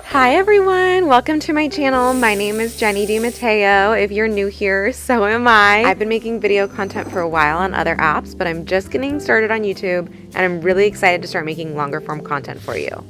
Hi everyone, welcome to my channel. My name is Jenny DiMatteo. If you're new here, so am I. I've been making video content for a while on other apps, but I'm just getting started on YouTube and I'm really excited to start making longer form content for you.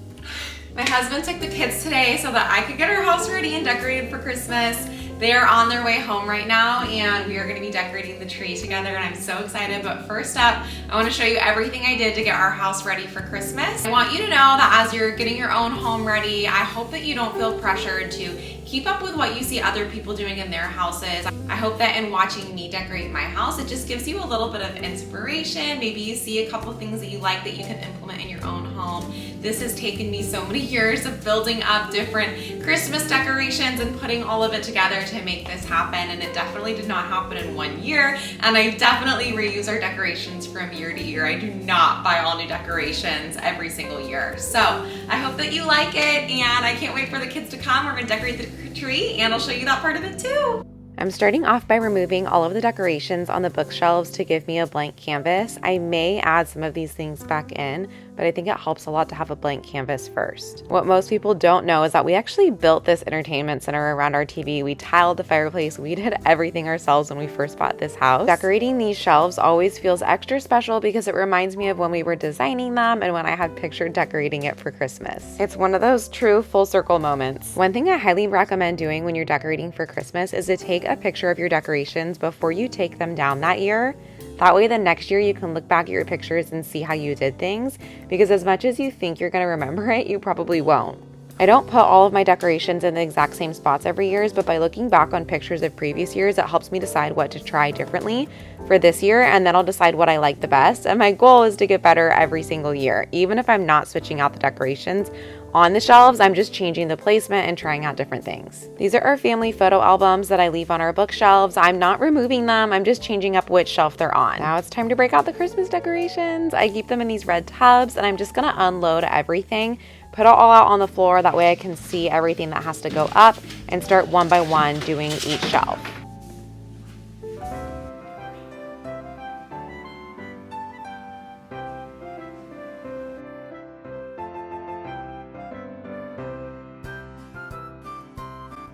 My husband took the kids today so that I could get our house ready and decorated for Christmas. They are on their way home right now and we are going to be decorating the tree together and I'm so excited. But first up, I want to show you everything I did to get our house ready for Christmas. I want you to know that as you're getting your own home ready, I hope that you don't feel pressured to keep up with what you see other people doing in their houses. I hope that in watching me decorate my house, it just gives you a little bit of inspiration. Maybe you see a couple things that you like that you can implement in your own home. This has taken me so many years of building up different Christmas decorations and putting all of it together to make this happen, and it definitely did not happen in 1 year, and I definitely reuse our decorations from year to year. I do not buy all new decorations every single year. So I hope that you like it, and I can't wait for the kids to come. We're going to decorate the tree, and I'll show you that part of it too. I'm starting off by removing all of the decorations on the bookshelves to give me a blank canvas. I may add some of these things back in, but I think it helps a lot to have a blank canvas first. What most people don't know is that we actually built this entertainment center around our TV. We tiled the fireplace. We did everything ourselves when we first bought this house. Decorating these shelves always feels extra special because it reminds me of when we were designing them and when I had pictured decorating it for Christmas. It's one of those true full circle moments. One thing I highly recommend doing when you're decorating for Christmas is to take a picture of your decorations before you take them down that year. That way the next year you can look back at your pictures and see how you did things, because as much as you think you're going to remember it, you probably won't. I don't put all of my decorations in the exact same spots every year, but by looking back on pictures of previous years, it helps me decide what to try differently for this year, and then I'll decide what I like the best. And my goal is to get better every single year. Even if I'm not switching out the decorations on the shelves, I'm just changing the placement and trying out different things. These are our family photo albums that I leave on our bookshelves. I'm not removing them, I'm just changing up which shelf they're on. Now it's time to break out the Christmas decorations. I keep them in these red tubs and I'm just gonna unload everything, put it all out on the floor, that way I can see everything that has to go up and start one by one doing each shelf.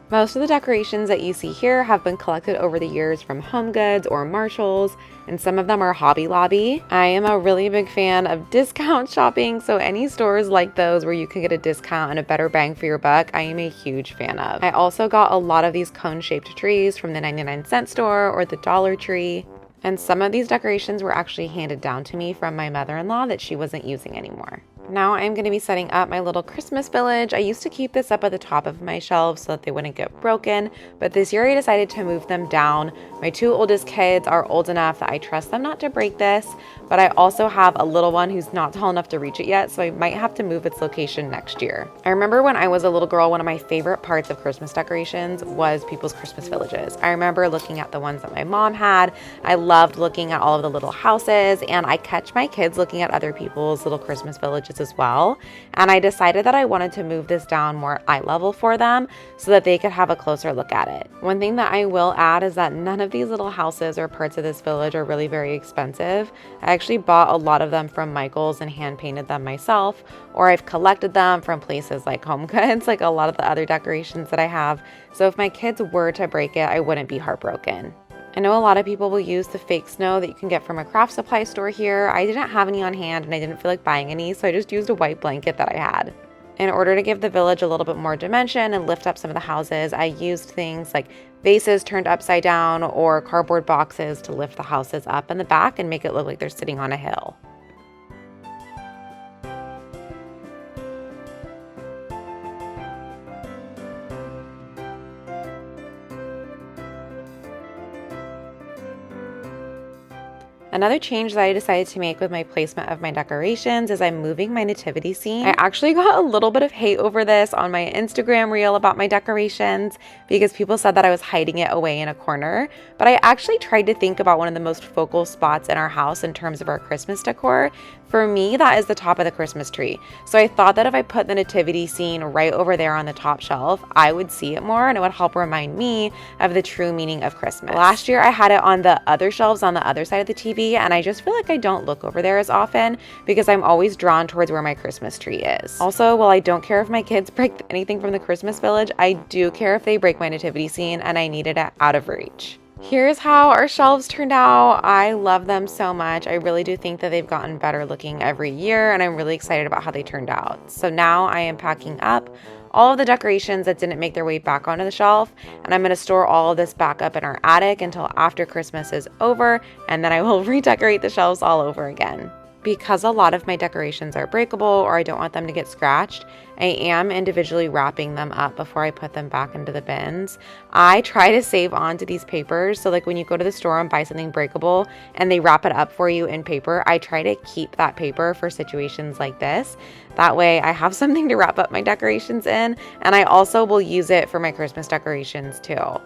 Most of the decorations that you see here have been collected over the years from Home Goods or Marshalls, and some of them are Hobby Lobby. I am a really big fan of discount shopping, so any stores like those where you can get a discount and a better bang for your buck, I am a huge fan of. I also got a lot of these cone-shaped trees from the 99-cent store or the Dollar Tree, and some of these decorations were actually handed down to me from my mother-in-law that she wasn't using anymore. Now I'm going to be setting up my little Christmas village. I used to keep this up at the top of my shelves so that they wouldn't get broken, but this year I decided to move them down. My two oldest kids are old enough that I trust them not to break this, but I also have a little one who's not tall enough to reach it yet, so I might have to move its location next year. I remember when I was a little girl, one of my favorite parts of Christmas decorations was people's Christmas villages. I remember looking at the ones that my mom had. I loved looking at all of the little houses, and I catch my kids looking at other people's little Christmas villages as well. And I decided that I wanted to move this down more eye level for them so that they could have a closer look at it. One thing that I will add is that none of these little houses or parts of this village are really very expensive. I actually bought a lot of them from Michael's and hand painted them myself, or I've collected them from places like Home Goods, like a lot of the other decorations that I have. So if my kids were to break it, I wouldn't be heartbroken. I know a lot of people will use the fake snow that you can get from a craft supply store here. I didn't have any on hand and I didn't feel like buying any, so I just used a white blanket that I had. In order to give the village a little bit more dimension and lift up some of the houses, I used things like vases turned upside down or cardboard boxes to lift the houses up in the back and make it look like they're sitting on a hill. Another change that I decided to make with my placement of my decorations is I'm moving my nativity scene. I actually got a little bit of hate over this on my Instagram reel about my decorations because people said that I was hiding it away in a corner, but I actually tried to think about one of the most focal spots in our house in terms of our Christmas decor For me, that is the top of the Christmas tree. So I thought that if I put the nativity scene right over there on the top shelf, I would see it more and it would help remind me of the true meaning of Christmas. Last year, I had it on the other shelves on the other side of the TV, and I just feel like I don't look over there as often because I'm always drawn towards where my Christmas tree is. Also, while I don't care if my kids break anything from the Christmas village, I do care if they break my nativity scene, and I needed it out of reach. Here's how our shelves turned out. I love them so much. I really do think that they've gotten better looking every year, and I'm really excited about how they turned out. So now I am packing up all of the decorations that didn't make their way back onto the shelf, and I'm going to store all of this back up in our attic until after Christmas is over, and then I will redecorate the shelves all over again. Because a lot of my decorations are breakable or I don't want them to get scratched, I am individually wrapping them up before I put them back into the bins. I try to save on to these papers. So like when you go to the store and buy something breakable and they wrap it up for you in paper, I try to keep that paper for situations like this. That way I have something to wrap up my decorations in, and I also will use it for my Christmas decorations too.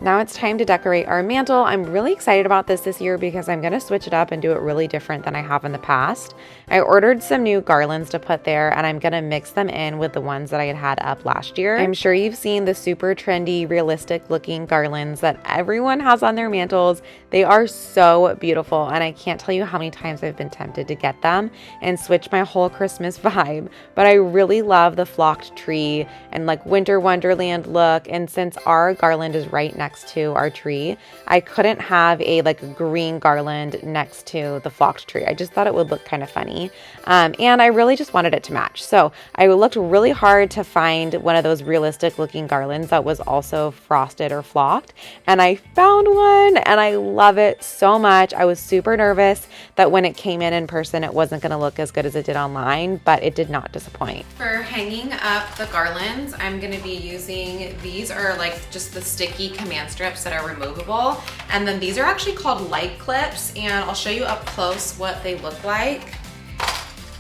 Now it's time to decorate our mantle. I'm really excited about this year because I'm going to switch it up and do it really different than I have in the past. I ordered some new garlands to put there, and I'm going to mix them in with the ones that I had up last year. I'm sure you've seen the super trendy, realistic looking garlands that everyone has on their mantles. They are so beautiful, and I can't tell you how many times I've been tempted to get them and switch my whole Christmas vibe. But I really love the flocked tree and like winter wonderland look, and since our garland is right next to our tree, I couldn't have a like green garland next to the flocked tree. I just thought it would look kind of funny, and I really just wanted it to match. So I looked really hard to find one of those realistic looking garlands that was also frosted or flocked, and I found one, and I love it so much. I was super nervous that when it came in person it wasn't going to look as good as it did online, but it did not disappoint. For hanging up the garlands, I'm going to be using, these are like just the sticky command strips that are removable, and then these are actually called light clips, and I'll show you up close what they look like.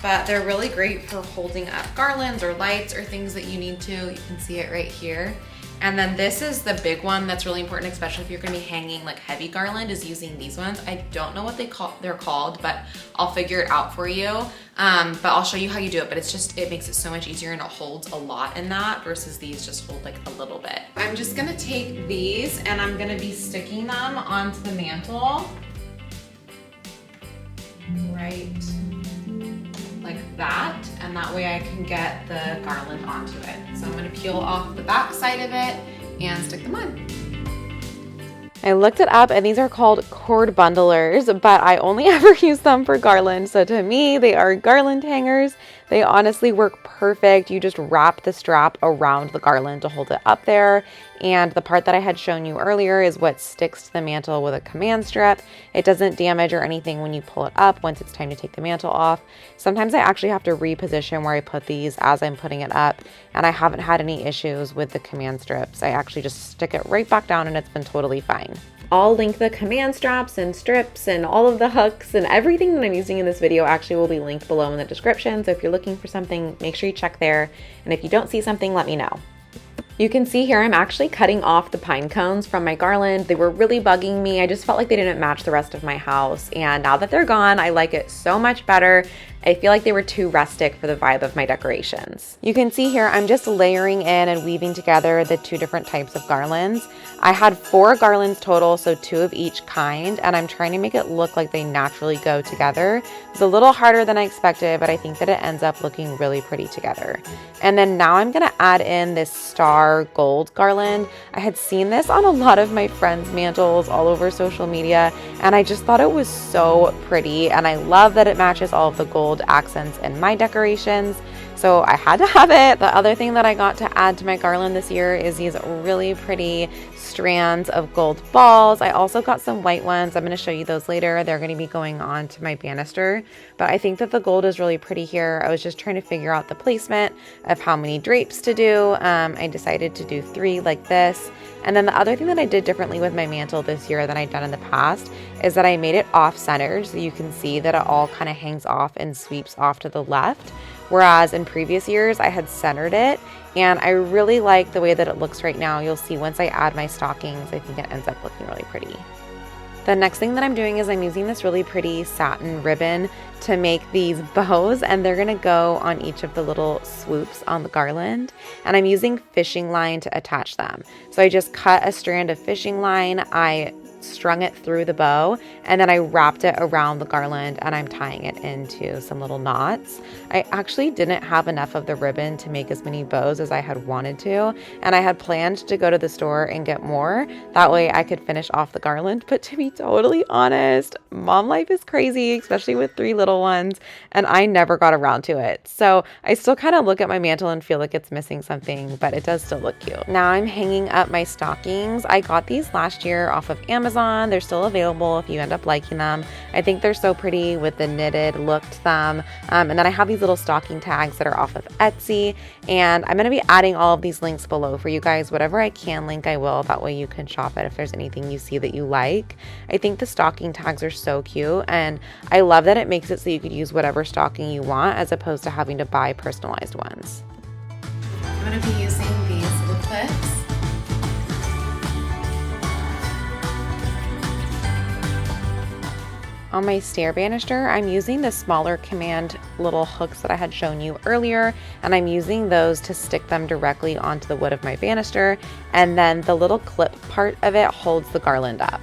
But they're really great for holding up garlands or lights or things that you need to. You can see it right here. And then this is the big one that's really important, especially if you're gonna be hanging like heavy garland, is using these ones. I don't know what they're called, but I'll figure it out for you. But I'll show you how you do it, but it makes it so much easier, and it holds a lot in that versus these just hold like a little bit. I'm just gonna take these and I'm gonna be sticking them onto the mantle. Right like that, and that way I can get the garland onto it. So I'm going to peel off the back side of it and stick them on. I looked it up, and these are called cord bundlers, but I only ever use them for garland. So to me, they are garland hangers. They honestly work perfect. You just wrap the strap around the garland to hold it up there. And the part that I had shown you earlier is what sticks to the mantle with a command strip. It doesn't damage or anything when you pull it up once it's time to take the mantle off. Sometimes I actually have to reposition where I put these as I'm putting it up, and I haven't had any issues with the command strips. I actually just stick it right back down and it's been totally fine. I'll link the command straps and strips and all of the hooks and everything that I'm using in this video actually will be linked below in the description. So if you're looking for something, make sure you check there. And if you don't see something, let me know. You can see here I'm actually cutting off the pine cones from my garland. They were really bugging me. I just felt like they didn't match the rest of my house. And now that they're gone, I like it so much better. I feel like they were too rustic for the vibe of my decorations. You can see here I'm just layering in and weaving together the two different types of garlands. I had 4 garlands total, so 2 of each kind, and I'm trying to make it look like they naturally go together. It's a little harder than I expected, but I think that it ends up looking really pretty together. And then now I'm gonna add in this star gold garland. I had seen this on a lot of my friends' mantles all over social media, and I just thought it was so pretty, and I love that it matches all of the gold accents in my decorations. So I had to have it. The other thing that I got to add to my garland this year is these really pretty strands of gold balls. I also got some white ones. I'm going to show you those later. They're going to be going on to my banister, but I think that the gold is really pretty here. I was just trying to figure out the placement of how many drapes to do. I decided to do 3 like this. And then the other thing that I did differently with my mantle this year than I'd done in the past is that I made it off-centered, so you can see that it all kind of hangs off and sweeps off to the left. Whereas in previous years, I had centered it and I really like the way that it looks right now. You'll see once I add my stockings, I think it ends up looking really pretty. The next thing that I'm doing is I'm using this really pretty satin ribbon to make these bows, and they're gonna go on each of the little swoops on the garland, and I'm using fishing line to attach them. So I just cut a strand of fishing line, I strung it through the bow, and then I wrapped it around the garland, and I'm tying it into some little knots. I actually didn't have enough of the ribbon to make as many bows as I had wanted to, and I had planned to go to the store and get more. That way I could finish off the garland. But to be totally honest, mom life is crazy, especially with 3 little ones, and I never got around to it. So I still kind of look at my mantle and feel like it's missing something, but it does still look cute. Now I'm hanging up my stockings. I got these last year off of Amazon. They're still available if you end up liking them. I think they're so pretty with the knitted look to them. And then I have these little stocking tags that are off of Etsy, and I'm going to be adding all of these links below for you guys. Whatever I can link, I will. That way you can shop it if there's anything you see that you like. I think the stocking tags are so cute, and I love that it makes it so you could use whatever stocking you want as opposed to having to buy personalized ones. I'm going to be using these little clips. On my stair banister, I'm using the smaller command little hooks that I had shown you earlier, and I'm using those to stick them directly onto the wood of my banister, and then the little clip part of it holds the garland up.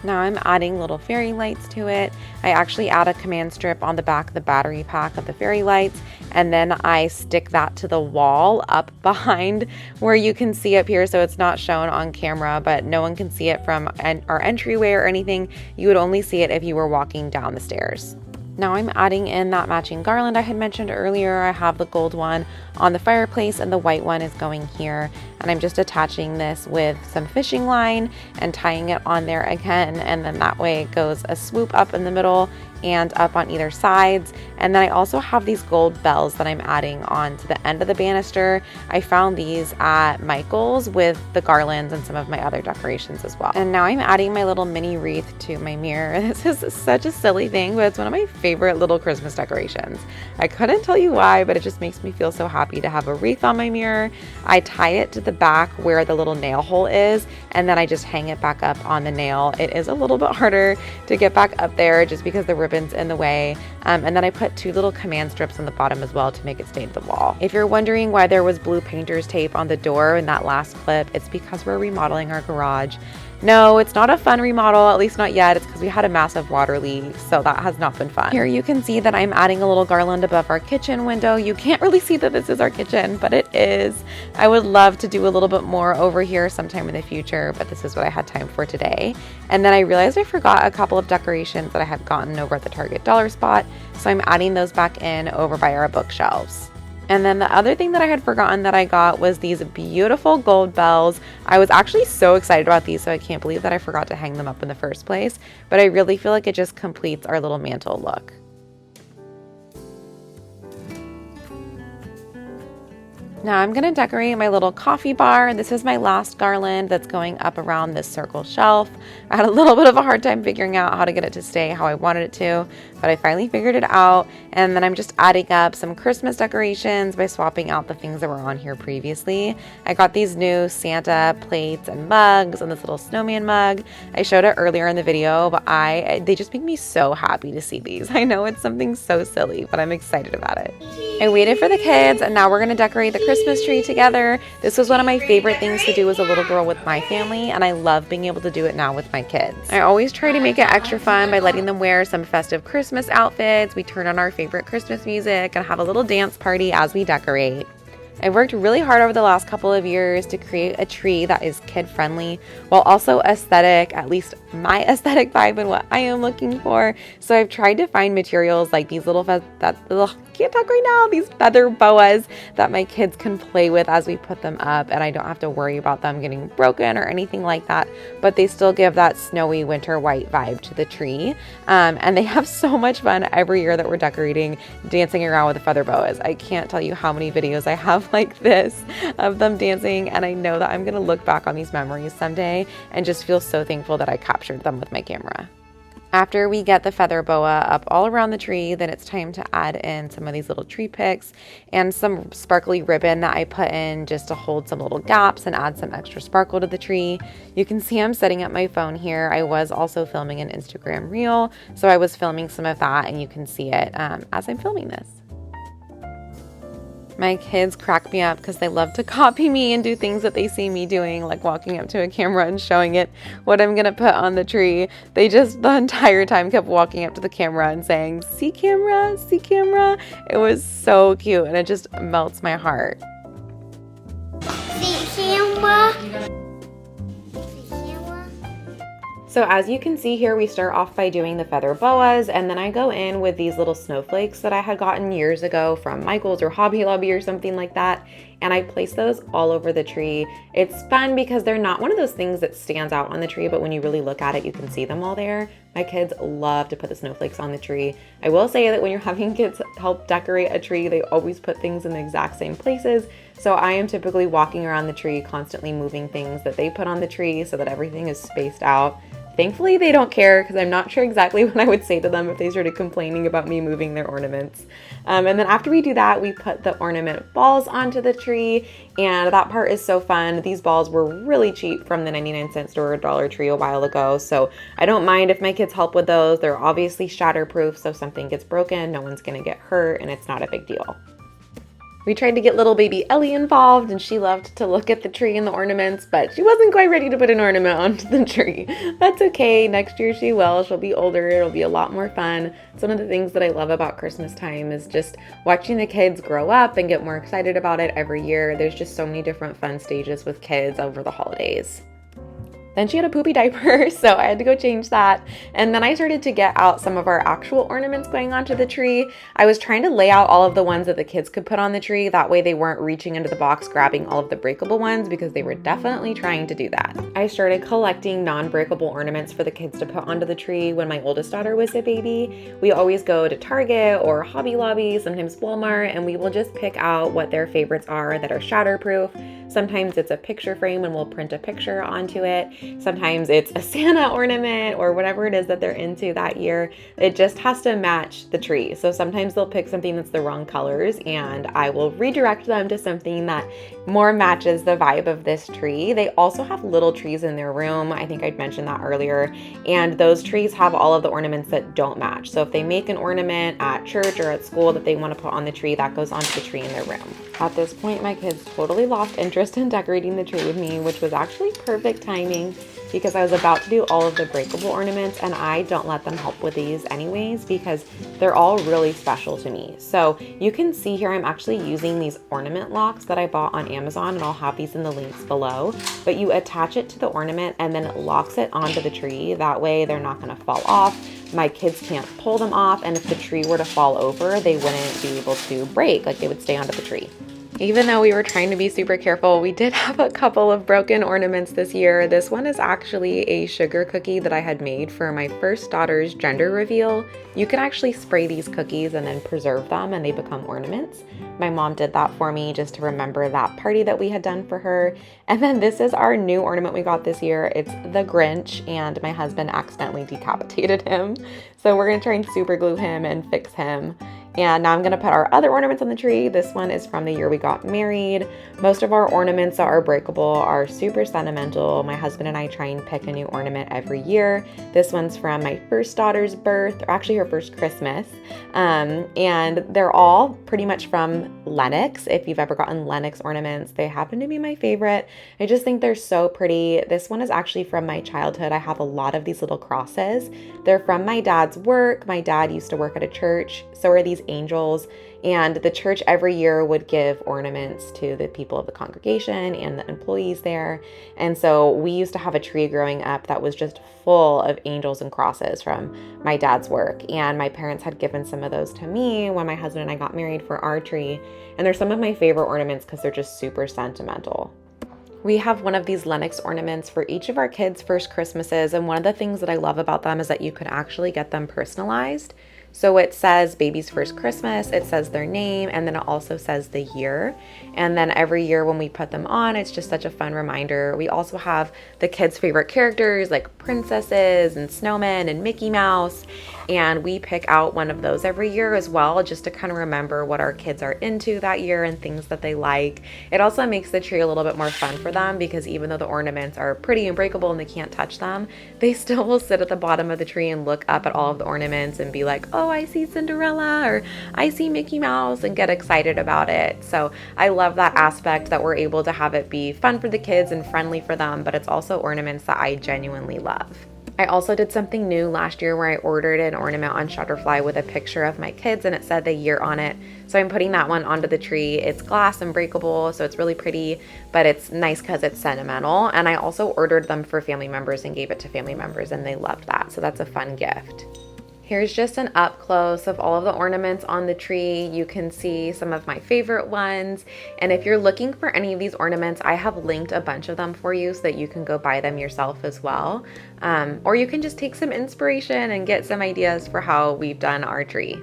Now I'm adding little fairy lights to it. I actually add a command strip on the back of the battery pack of the fairy lights, and then I stick that to the wall up behind where you can see up here, so it's not shown on camera, but no one can see it from our entryway or anything. You would only see it if you were walking down the stairs. Now I'm adding in that matching garland I had mentioned earlier. I have the gold one on the fireplace and the white one is going here, and I'm just attaching this with some fishing line and tying it on there again, and then that way it goes a swoop up in the middle and up on either sides. And then I also have these gold bells that I'm adding on to the end of the banister. I found these at Michael's with the garlands and some of my other decorations as well. And now I'm adding my little mini wreath to my mirror. This is such a silly thing, but it's one of my favorite little Christmas decorations. I couldn't tell you why, but it just makes me feel so happy to have a wreath on my mirror. I tie it to the back where the little nail hole is, and then I just hang it back up on the nail. It is a little bit harder to get back up there just because the ribbon's in the way. And then I put 2 little command strips on the bottom as well to make it stay to the wall. If you're wondering why there was blue painter's tape on the door in that last clip, it's because we're remodeling our garage. No, it's not a fun remodel, at least not yet. It's because we had a massive water leak, so that has not been fun. Here you can see that I'm adding a little garland above our kitchen window. You can't really see that this is our kitchen, but it is. I would love to do a little bit more over here sometime in the future, but this is what I had time for today. And then I realized I forgot a couple of decorations that I had gotten over at the Target dollar spot, so I'm adding those back in over by our bookshelves. And then the other thing that I had forgotten that I got was these beautiful gold bells. I was actually so excited about these, so I can't believe that I forgot to hang them up in the first place, but I really feel like it just completes our little mantle look. Now I'm going to decorate my little coffee bar. This is my last garland that's going up around this circle shelf. I had a little bit of a hard time figuring out how to get it to stay how I wanted it to, but I finally figured it out. And then I'm just adding up some Christmas decorations by swapping out the things that were on here previously. I got these new Santa plates and mugs and this little snowman mug. I showed it earlier in the video, but they just make me so happy to see these. I know it's something so silly, but I'm excited about it. I waited for the kids, and now we're going to decorate the Christmas tree together. This was one of my favorite things to do as a little girl with my family, and I love being able to do it now with my kids. I always try to make it extra fun by letting them wear some festive Christmas outfits. We turn on our favorite Christmas music and have a little dance party as we decorate. I've worked really hard over the last couple of years to create a tree that is kid-friendly while also aesthetic, at least my aesthetic vibe and what I am looking for. So I've tried to find materials like these can't talk right now, these feather boas that my kids can play with as we put them up, and I don't have to worry about them getting broken or anything like that, but they still give that snowy winter white vibe to the tree. And they have so much fun every year that we're decorating, dancing around with the feather boas. I can't tell you how many videos I have like this of them dancing, and I know that I'm gonna look back on these memories someday and just feel so thankful that I captured them with my camera. After we get the feather boa up all around the tree, then it's time to add in some of these little tree picks and some sparkly ribbon that I put in just to hold some little gaps and add some extra sparkle to the tree. You can see I'm setting up my phone here. I was also filming an Instagram reel, so I was filming some of that, and you can see it as I'm filming this. My kids crack me up because they love to copy me and do things that they see me doing, like walking up to a camera and showing it what I'm going to put on the tree. They just the entire time kept walking up to the camera and saying, "See camera, see camera." It was so cute and it just melts my heart. See camera. So as you can see here, we start off by doing the feather boas, and then I go in with these little snowflakes that I had gotten years ago from Michael's or Hobby Lobby or something like that, and I place those all over the tree. It's fun because they're not one of those things that stands out on the tree, but when you really look at it, you can see them all there. My kids love to put the snowflakes on the tree. I will say that when you're having kids help decorate a tree, they always put things in the exact same places. So I am typically walking around the tree, constantly moving things that they put on the tree so that everything is spaced out. Thankfully, they don't care because I'm not sure exactly what I would say to them if they started complaining about me moving their ornaments. And then after we do that, we put the ornament balls onto the tree, and that part is so fun. These balls were really cheap from the 99-cent store or Dollar Tree a while ago, so I don't mind if my kids help with those. They're obviously shatterproof, so if something gets broken, no one's gonna get hurt, and it's not a big deal. We tried to get little baby Ellie involved, and she loved to look at the tree and the ornaments, but she wasn't quite ready to put an ornament onto the tree. That's okay. Next year she will. She'll be older. It'll be a lot more fun. It's one of the things that I love about Christmas time is just watching the kids grow up and get more excited about it every year. There's just so many different fun stages with kids over the holidays. Then she had a poopy diaper, so I had to go change that. And then I started to get out some of our actual ornaments going onto the tree. I was trying to lay out all of the ones that the kids could put on the tree. That way they weren't reaching into the box grabbing all of the breakable ones because they were definitely trying to do that. I started collecting non-breakable ornaments for the kids to put onto the tree when my oldest daughter was a baby. We always go to Target or Hobby Lobby, sometimes Walmart, and we will just pick out what their favorites are that are shatterproof. Sometimes it's a picture frame and we'll print a picture onto it. Sometimes it's a Santa ornament or whatever it is that they're into that year. It just has to match the tree. So sometimes they'll pick something that's the wrong colors and I will redirect them to something that more matches the vibe of this tree. They also have little trees in their room. I think I'd mentioned that earlier. And those trees have all of the ornaments that don't match. So if they make an ornament at church or at school that they want to put on the tree, that goes onto the tree in their room. At this point, my kids totally lost interest in decorating the tree with me, which was actually perfect timing because I was about to do all of the breakable ornaments, and I don't let them help with these anyways because they're all really special to me. So you can see here I'm actually using these ornament locks that I bought on Amazon, and I'll have these in the links below. But you attach it to the ornament and then it locks it onto the tree. That way they're not going to fall off. My kids can't pull them off, and if the tree were to fall over, they wouldn't be able to break, like they would stay onto the tree. Even though we were trying to be super careful, we did have a couple of broken ornaments this year. This one is actually a sugar cookie that I had made for my first daughter's gender reveal. You can actually spray these cookies and then preserve them and they become ornaments. My mom did that for me just to remember that party that we had done for her. And then this is our new ornament we got this year. It's the Grinch, and my husband accidentally decapitated him. So we're gonna try and super glue him and fix him. And now I'm gonna put our other ornaments on the tree. This one is from the year we got married. Most of our ornaments that are breakable are super sentimental. My husband and I try and pick a new ornament every year. This one's from my first daughter's birth, or actually her first Christmas. And they're all pretty much from Lenox. If you've ever gotten Lenox ornaments, they happen to be my favorite. I just think they're so pretty. This one is actually from my childhood. I have a lot of these little crosses. They're from my dad's work. My dad used to work at a church. So are these angels, and the church every year would give ornaments to the people of the congregation and the employees there. And so we used to have a tree growing up that was just full of angels and crosses from my dad's work, and my parents had given some of those to me when my husband and I got married for our tree, and they're some of my favorite ornaments because they're just super sentimental. We have one of these Lenox ornaments for each of our kids' first Christmases, and one of the things that I love about them is that you could actually get them personalized. So it says baby's first Christmas, it says their name, and then it also says the year. And then every year when we put them on, it's just such a fun reminder. We also have the kids' favorite characters like princesses and snowmen and Mickey Mouse. And we pick out one of those every year as well, just to kind of remember what our kids are into that year and things that they like. It also makes the tree a little bit more fun for them because even though the ornaments are pretty and breakable and they can't touch them, they still will sit at the bottom of the tree and look up at all of the ornaments and be like, oh, I see Cinderella or I see Mickey Mouse, and get excited about it. So I love that aspect that we're able to have it be fun for the kids and friendly for them, but it's also ornaments that I genuinely love. I also did something new last year where I ordered an ornament on Shutterfly with a picture of my kids and it said the year on it. So I'm putting that one onto the tree. It's glass and breakable, so it's really pretty, but it's nice because it's sentimental. And I also ordered them for family members and gave it to family members and they loved that. So that's a fun gift. Here's just an up close of all of the ornaments on the tree. You can see some of my favorite ones. And if you're looking for any of these ornaments, I have linked a bunch of them for you so that you can go buy them yourself as well. Or you can just take some inspiration and get some ideas for how we've done our tree.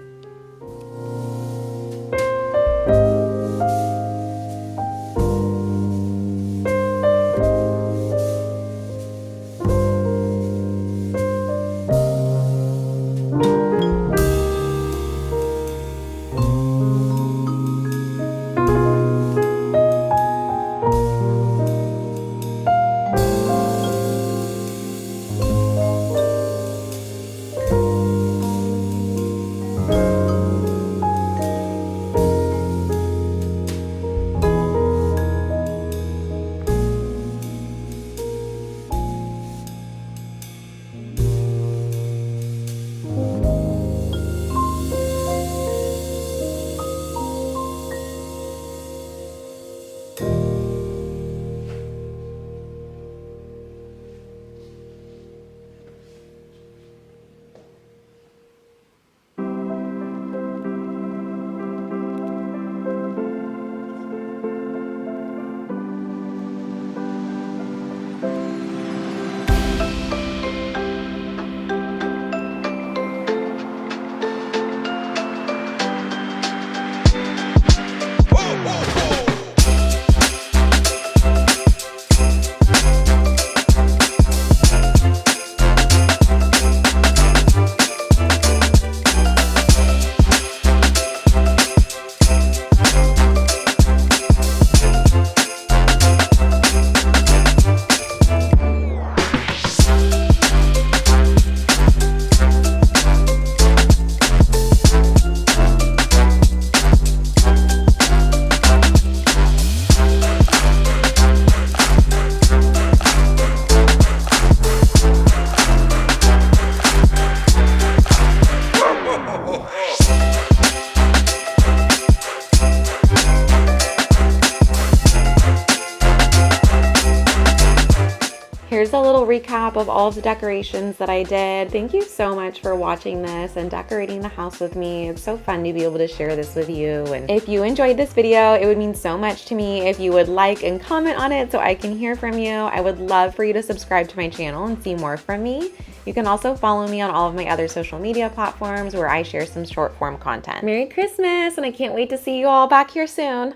Here's a little recap of all of the decorations that I did. Thank you so much for watching this and decorating the house with me. It's so fun to be able to share this with you. And if you enjoyed this video, it would mean so much to me if you would like and comment on it so I can hear from you. I would love for you to subscribe to my channel and see more from me. You can also follow me on all of my other social media platforms where I share some short form content. Merry Christmas, and I can't wait to see you all back here soon.